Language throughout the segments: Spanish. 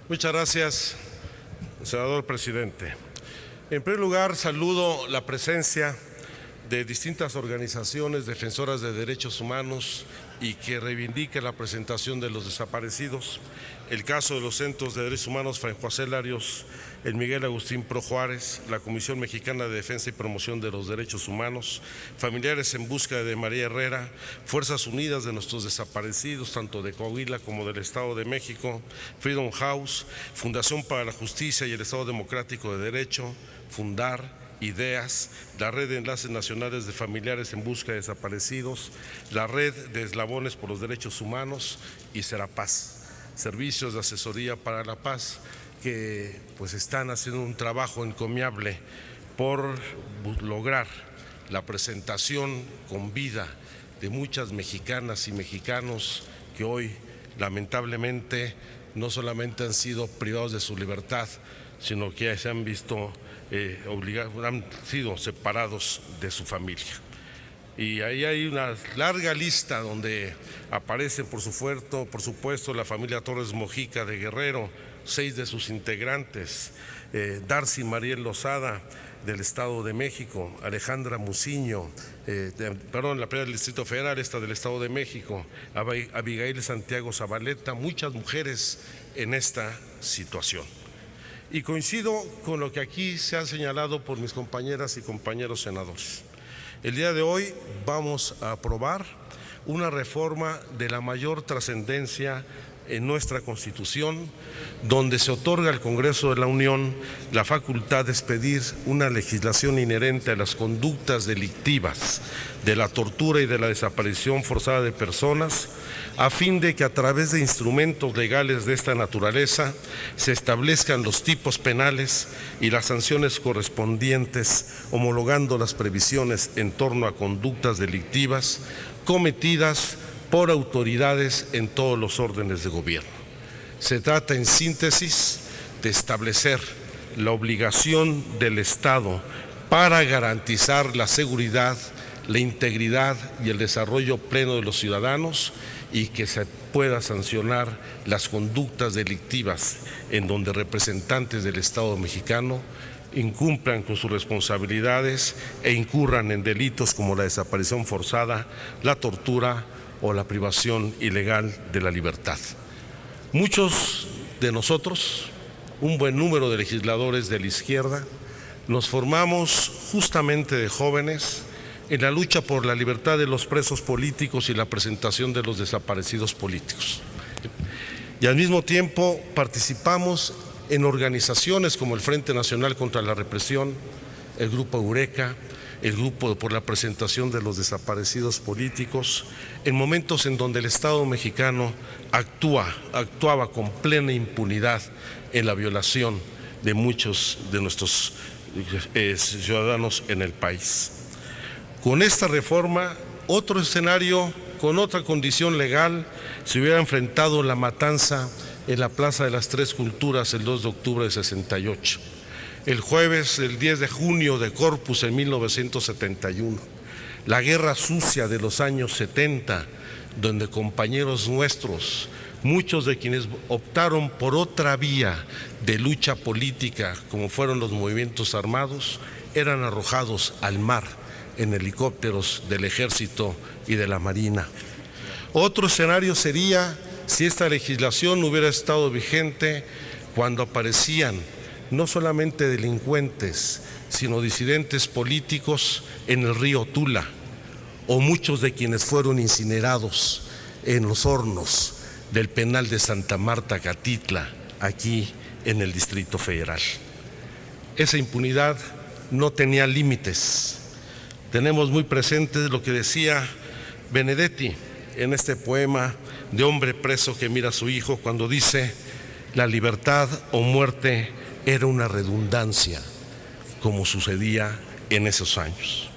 Muchas gracias, senador presidente. En primer lugar, saludo la presencia de distintas organizaciones defensoras de derechos humanos y que reivindican la presentación de los desaparecidos. El caso de los Centros de Derechos Humanos Fray José Larios, el Miguel Agustín Pro Juárez, la Comisión Mexicana de Defensa y Promoción de los Derechos Humanos, Familiares en Busca de María Herrera, Fuerzas Unidas de nuestros desaparecidos, tanto de Coahuila como del Estado de México, Freedom House, Fundación para la Justicia y el Estado Democrático de Derecho, Fundar, Ideas, la Red de Enlaces Nacionales de Familiares en Busca de Desaparecidos, la Red de Eslabones por los Derechos Humanos y Serapaz, Servicios de Asesoría para la Paz, que pues están haciendo un trabajo encomiable por lograr la presentación con vida de muchas mexicanas y mexicanos que hoy lamentablemente no solamente han sido privados de su libertad, sino que se han visto han sido separados de su familia. Y ahí hay una larga lista donde aparecen por supuesto la familia Torres Mojica de Guerrero, 6 de sus integrantes, Darcy Mariel Lozada del Estado de México, Alejandra Muciño, la primera del Distrito Federal, esta del Estado de México, Abigail Santiago Zabaleta, muchas mujeres en esta situación. Y coincido con lo que aquí se ha señalado por mis compañeras y compañeros senadores. El día de hoy vamos a aprobar una reforma de la mayor trascendencia en nuestra Constitución, donde se otorga al Congreso de la Unión la facultad de expedir una legislación inherente a las conductas delictivas de la tortura y de la desaparición forzada de personas, a fin de que a través de instrumentos legales de esta naturaleza se establezcan los tipos penales y las sanciones correspondientes, homologando las previsiones en torno a conductas delictivas cometidas por autoridades en todos los órdenes de gobierno. Se trata, en síntesis, de establecer la obligación del Estado para garantizar la seguridad, la integridad y el desarrollo pleno de los ciudadanos, y que se pueda sancionar las conductas delictivas en donde representantes del Estado mexicano incumplan con sus responsabilidades e incurran en delitos como la desaparición forzada, la tortura o la privación ilegal de la libertad. Muchos de nosotros, un buen número de legisladores de la izquierda, nos formamos justamente de jóvenes en la lucha por la libertad de los presos políticos y la presentación de los desaparecidos políticos. Y al mismo tiempo participamos en organizaciones como el Frente Nacional contra la Represión, el Grupo Eureka, el Grupo por la Presentación de los Desaparecidos Políticos, en momentos en donde el Estado mexicano actuaba con plena impunidad en la violación de muchos de nuestros ciudadanos en el país. Con esta reforma, otro escenario con otra condición legal se hubiera enfrentado la matanza en la Plaza de las Tres Culturas el 2 de octubre de 68, el jueves el 10 de junio de Corpus en 1971, la guerra sucia de los años 70, donde compañeros nuestros, muchos de quienes optaron por otra vía de lucha política, como fueron los movimientos armados, eran arrojados al mar en helicópteros del Ejército y de la Marina. Otro escenario sería si esta legislación hubiera estado vigente cuando aparecían no solamente delincuentes, sino disidentes políticos en el río Tula, o muchos de quienes fueron incinerados en los hornos del penal de Santa Marta, Catitla, aquí en el Distrito Federal. Esa impunidad no tenía límites. Tenemos muy presente lo que decía Benedetti en este poema de Hombre preso que mira a su hijo, cuando dice: la libertad o muerte era una redundancia, como sucedía en esos años.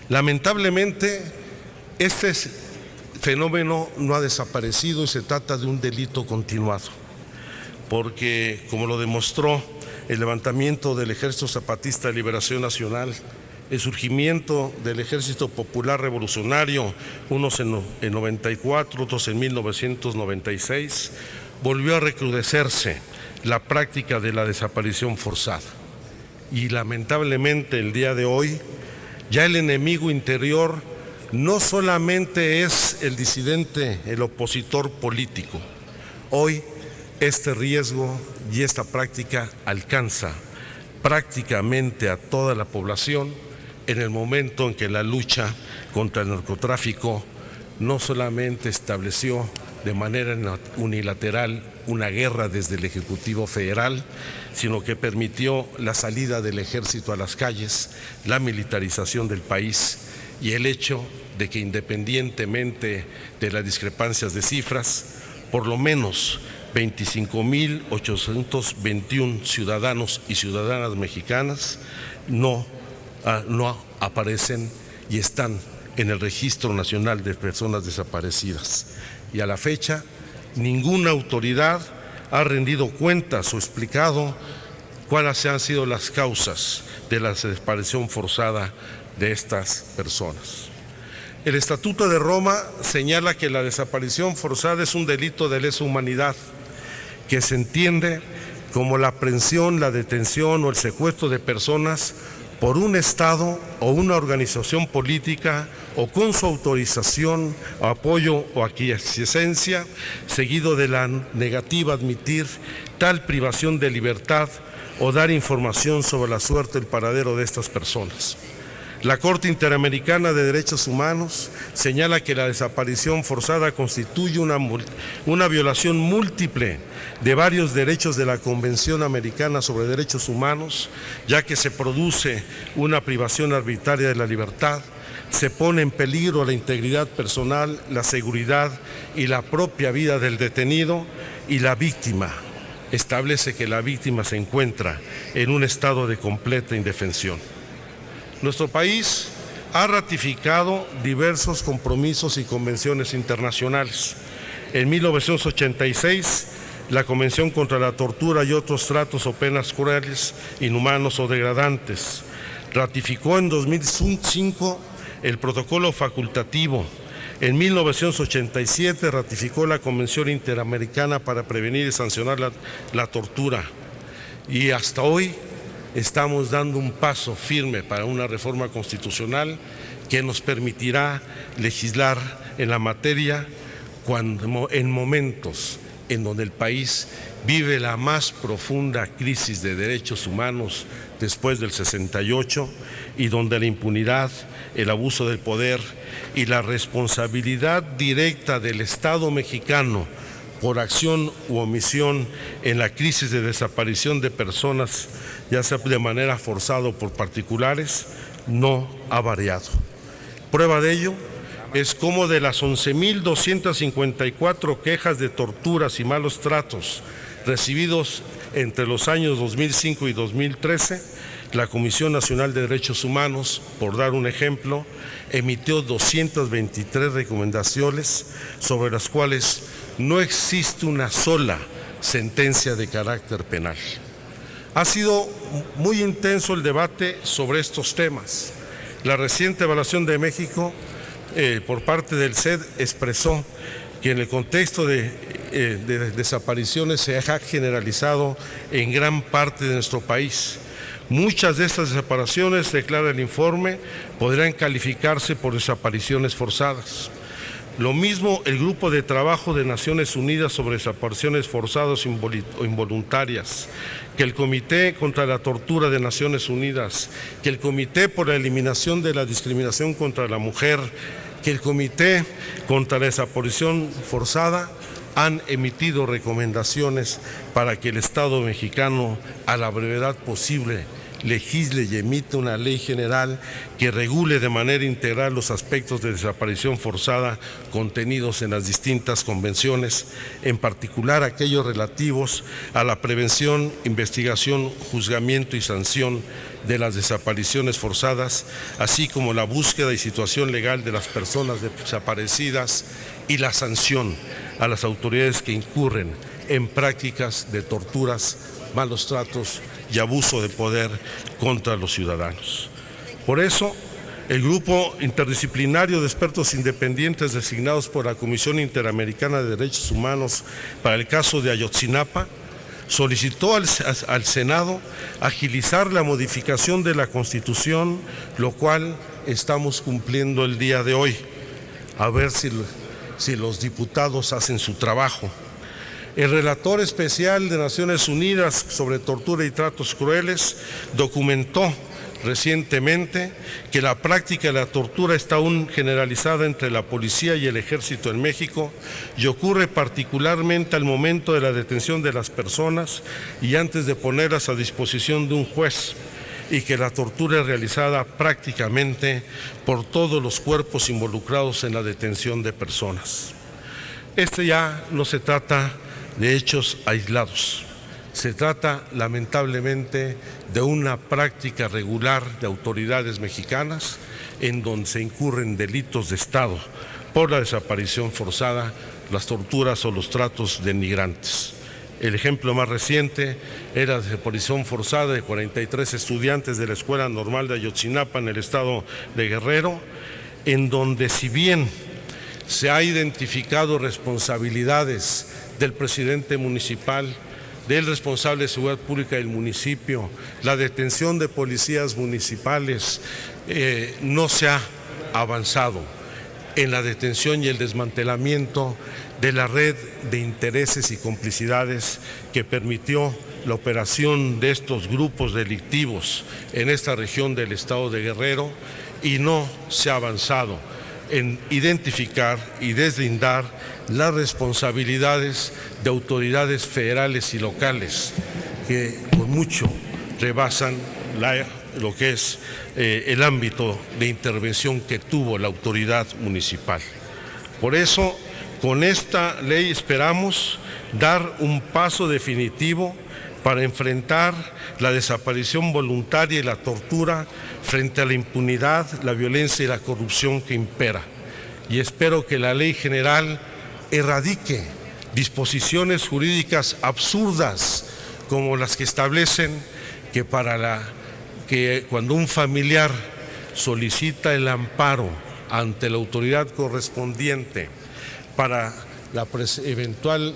Lamentablemente, este fenómeno no ha desaparecido y se trata de un delito continuado, porque, como lo demostró el levantamiento del Ejército Zapatista de Liberación Nacional el surgimiento del Ejército Popular Revolucionario, unos en 94, otros en 1996, volvió a recrudecerse la práctica de la desaparición forzada. Y lamentablemente el día de hoy, ya el enemigo interior no solamente es el disidente, el opositor político. Hoy este riesgo y esta práctica alcanza prácticamente a toda la población en el momento en que la lucha contra el narcotráfico no solamente estableció de manera unilateral una guerra desde el Ejecutivo Federal, sino que permitió la salida del ejército a las calles, la militarización del país y el hecho de que, independientemente de las discrepancias de cifras, por lo menos 25.821 ciudadanos y ciudadanas mexicanas no aparecen y están en el Registro Nacional de Personas Desaparecidas. Y a la fecha, ninguna autoridad ha rendido cuentas o explicado cuáles han sido las causas de la desaparición forzada de estas personas. El Estatuto de Roma señala que la desaparición forzada es un delito de lesa humanidad, que se entiende como la aprehensión, la detención o el secuestro de personas por un Estado o una organización política o con su autorización, apoyo o aquiescencia, seguido de la negativa a admitir tal privación de libertad o dar información sobre la suerte y el paradero de estas personas. La Corte Interamericana de Derechos Humanos señala que la desaparición forzada constituye una violación múltiple de varios derechos de la Convención Americana sobre Derechos Humanos, ya que se produce una privación arbitraria de la libertad, se pone en peligro la integridad personal, la seguridad y la propia vida del detenido, y la víctima establece que la víctima se encuentra en un estado de completa indefensión. Nuestro país ha ratificado diversos compromisos y convenciones internacionales. En 1986, la Convención contra la Tortura y otros tratos o penas crueles, inhumanos o degradantes. Ratificó en 2005 el Protocolo Facultativo. En 1987 ratificó la Convención Interamericana para prevenir y sancionar la tortura. Y hasta hoy estamos dando un paso firme para una reforma constitucional que nos permitirá legislar en la materia en momentos en donde el país vive la más profunda crisis de derechos humanos después del 68 y donde la impunidad, el abuso del poder y la responsabilidad directa del Estado mexicano por acción u omisión en la crisis de desaparición de personas, ya sea de manera forzada o por particulares, no ha variado. Prueba de ello es cómo de las 11.254 quejas de torturas y malos tratos recibidos entre los años 2005 y 2013, la Comisión Nacional de Derechos Humanos, por dar un ejemplo, emitió 223 recomendaciones sobre las cuales no existe una sola sentencia de carácter penal. Ha sido muy intenso el debate sobre estos temas. La reciente evaluación de México por parte del CED expresó que en el contexto de desapariciones se ha generalizado en gran parte de nuestro país. Muchas de estas desapariciones, declara el informe, podrían calificarse por desapariciones forzadas. Lo mismo el Grupo de Trabajo de Naciones Unidas sobre Desapariciones Forzadas o Involuntarias, que el Comité contra la Tortura de Naciones Unidas, que el Comité por la Eliminación de la Discriminación contra la Mujer, que el Comité contra la Desaparición Forzada han emitido recomendaciones para que el Estado mexicano, a la brevedad posible, legisle y emita una ley general que regule de manera integral los aspectos de desaparición forzada contenidos en las distintas convenciones, en particular aquellos relativos a la prevención, investigación, juzgamiento y sanción de las desapariciones forzadas, así como la búsqueda y situación legal de las personas desaparecidas y la sanción a las autoridades que incurren en prácticas de torturas, malos tratos y abuso de poder contra los ciudadanos. Por eso, el grupo interdisciplinario de expertos independientes designados por la Comisión Interamericana de Derechos Humanos para el caso de Ayotzinapa solicitó al Senado agilizar la modificación de la Constitución, lo cual estamos cumpliendo el día de hoy. A ver si los diputados hacen su trabajo. El relator especial de Naciones Unidas sobre tortura y tratos crueles documentó recientemente que la práctica de la tortura está aún generalizada entre la policía y el ejército en México y ocurre particularmente al momento de la detención de las personas y antes de ponerlas a disposición de un juez, y que la tortura es realizada prácticamente por todos los cuerpos involucrados en la detención de personas. Ya no se trata de hechos aislados. Se trata, lamentablemente, de una práctica regular de autoridades mexicanas en donde se incurren delitos de Estado por la desaparición forzada, las torturas o los tratos denigrantes. El ejemplo más reciente era la desaparición forzada de 43 estudiantes de la Escuela Normal de Ayotzinapa en el estado de Guerrero, en donde, si bien se ha identificado responsabilidades del presidente municipal, del responsable de seguridad pública del municipio, la detención de policías municipales, no se ha avanzado en la detención y el desmantelamiento de la red de intereses y complicidades que permitió la operación de estos grupos delictivos en esta región del estado de Guerrero, y no se ha avanzado en identificar y deslindar las responsabilidades de autoridades federales y locales que por mucho rebasan lo que es el ámbito de intervención que tuvo la autoridad municipal. Por eso, con esta ley esperamos dar un paso definitivo para enfrentar la desaparición voluntaria y la tortura frente a la impunidad, la violencia y la corrupción que impera. Y espero que la ley general erradique disposiciones jurídicas absurdas como las que establecen que cuando un familiar solicita el amparo ante la autoridad correspondiente para la eventual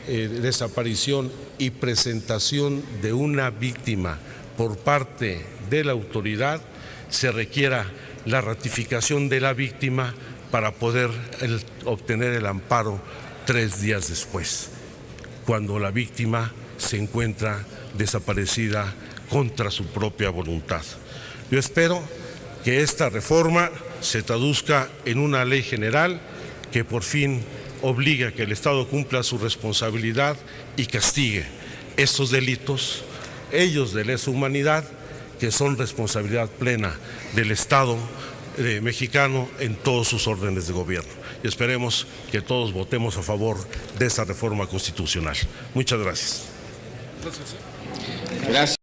desaparición y presentación de una víctima por parte de la autoridad, se requiera la ratificación de la víctima para poder obtener el amparo 3 días después, cuando la víctima se encuentra desaparecida contra su propia voluntad. Yo espero que esta reforma se traduzca en una ley general que por fin obligue a que el Estado cumpla su responsabilidad y castigue estos delitos, ellos de lesa humanidad, que son responsabilidad plena del Estado mexicano en todos sus órdenes de gobierno. Y esperemos que todos votemos a favor de esta reforma constitucional. Muchas gracias. Gracias.